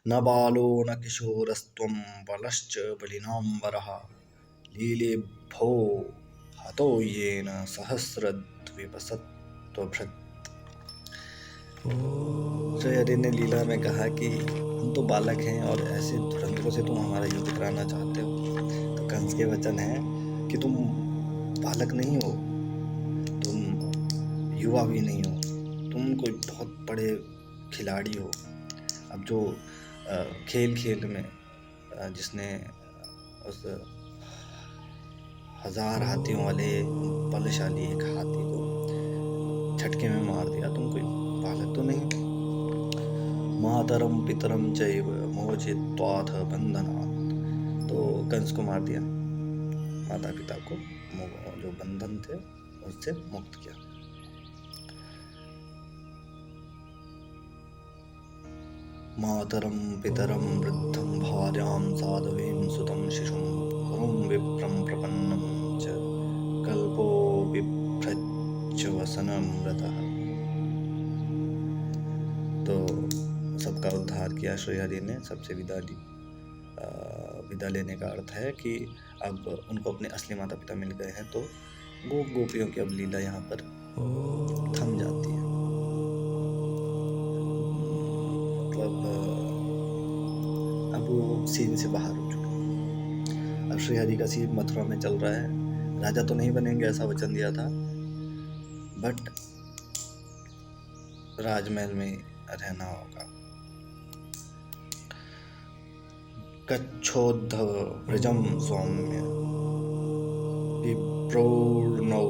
न बालो न किशोरस्त्वं बलश्च बलिनाम्बरः लीलेभ्यो हतो येन सहस्रद्विपसत्वभृत्। श्री ने लीला में कहा कि हम तो बालक हैं और ऐसे धुरंधरों से तुम हमारा युद्ध कराना चाहते हो। तो कंस के वचन है कि तुम बालक नहीं हो, तुम युवा भी नहीं हो, तुम कोई बहुत बड़े खिलाड़ी हो। अब जो खेल खेल में जिसने उस 1000 हाथियों वाले बलशाली एक हाथी को झटके में मार दिया, तुम कोई बालक तो नहीं। मातरम पितरम चैव मोचित्वाथ बंधनात्। तो कंस को मार दिया, माता पिता को जो बंधन थे उससे मुक्त किया। मातरम पितरम वृद्धं भार्यां साधवीं सुतं शिशुं गुरुं विप्रं प्रपन्नं च कल्पो विभ्रच्चवसनम्रतः। तो सबका उद्धार किया श्री हरि ने, सबसे विदा ली। विदा लेने का अर्थ है कि अब उनको अपने असली माता पिता मिल गए हैं, तो गोपियों की अब लीला यहाँ पर थम जाती है। मतलब अब वो सीन से बाहर हो चुके हैं। अब श्री हरि का सीन मथुरा में चल रहा है। राजा तो नहीं बनेंगे ऐसा वचन दिया था, बट राजमहल में रहना होगा। कच्छोद्धव व्रजम सौम्य विप्रोर्णौ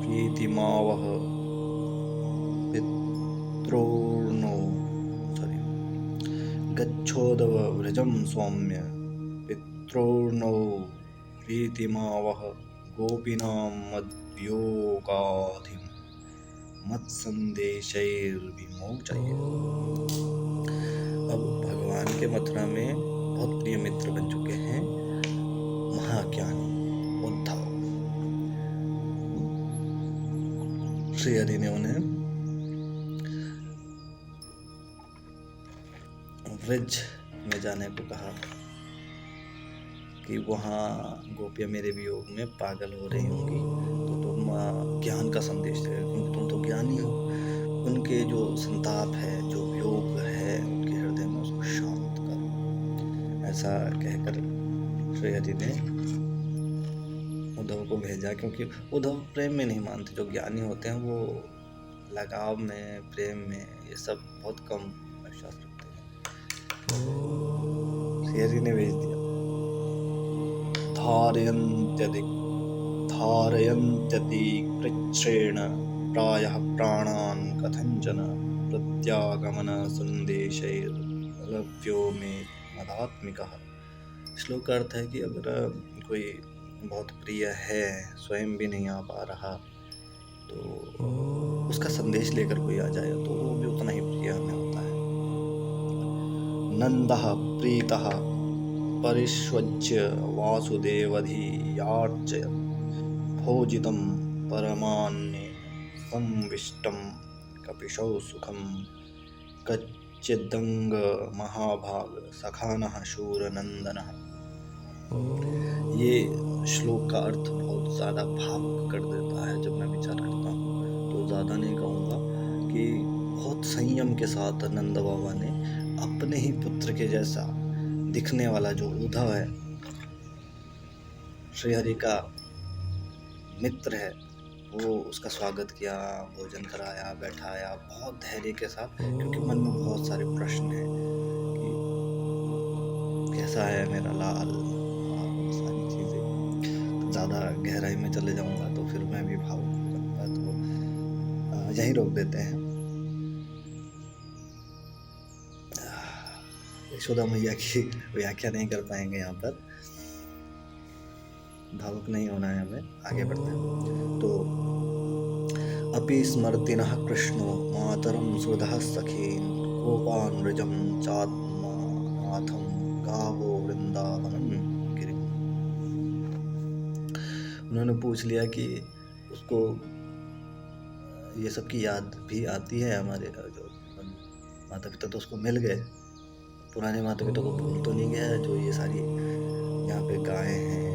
प्रीतिमावह पित्रोर्णौ गच्छोद्धव व्रजम सौम्य पित्रोर्णौ प्रीतिमावह गोपीनां मद्वियोगाधिं मत्संदेशैर्विमोचयेत्। अब भगवान के मथुरा में बहुत प्रिय मित्र बन चुके हैं महाज्ञानी उद्धव। श्री हरि ने उन्हें व्रज में जाने को कहा कि वहाँ गोपियाँ मेरे वियोग में पागल हो रही होंगी, तो तुम ज्ञान का संदेश दे, क्योंकि तुम तो ज्ञानी हो। उनके जो संताप है, जो वियोग है उनके हृदय में, उसको शांत करो। ऐसा कहकर श्री हरि ने उद्धव को भेजा, क्योंकि उद्धव प्रेम में नहीं मानते। जो ज्ञानी होते हैं वो लगाव में, प्रेम में, ये सब बहुत कम विश्वास रखते हैं। श्री हरि ने भेज दिया। धारयन्त्यति कृच्छ्रेण प्रायः प्राणान् कथञ्चन प्रत्यागमन संदेशैर्लभ्यो मे मदात्मिकः। श्लोक का अर्थ है कि अगर कोई बहुत प्रिय है, स्वयं भी नहीं आ पा रहा, तो उसका संदेश लेकर कोई आ जाए तो वो भी उतना ही प्रिय हमें होता है। नंदः प्रीतः परिष्वज्य वासुदेवधियार्चयत् भोजितं परमान्नेन संविष्टं कपिशौ सुखं कच्चिदंग महाभाग सखानः शूरनंदनः। ये श्लोक का अर्थ बहुत ज़्यादा भावुक कर देता है। जब मैं विचार करता हूँ तो ज़्यादा नहीं कहूँगा कि बहुत संयम के साथ नंद बाबा ने अपने ही पुत्र के जैसा दिखने वाला जो उद्धव है, श्री हरि का मित्र है, वो उसका स्वागत किया, भोजन कराया, बैठाया बहुत धैर्य के साथ, क्योंकि मन में बहुत सारे प्रश्न हैं कि कैसा है मेरा लाल, सारी चीज़ें। ज़्यादा गहराई में चले जाऊंगा तो फिर मैं भी भावुक हो जाऊंगा, तो यहीं रोक देते हैं। यशोदा मैया की व्याख्या नहीं कर पाएंगे यहाँ पर, भावुक नहीं होना है हमें, आगे बढ़ते हैं। तो अपि स्मर्तिनः कृष्णो मातरं सुहृदः सखीन् गोपान् व्रजं चात्मनाथं गावो वृंदावनं गिरिम्। उन्होंने पूछ लिया कि उसको ये सब की याद भी आती है, हमारे जो माता पिता तो उसको मिल गए, पुराने माता-पिता को भूल तो नहीं गया है, जो ये सारी यहाँ पे गायें हैं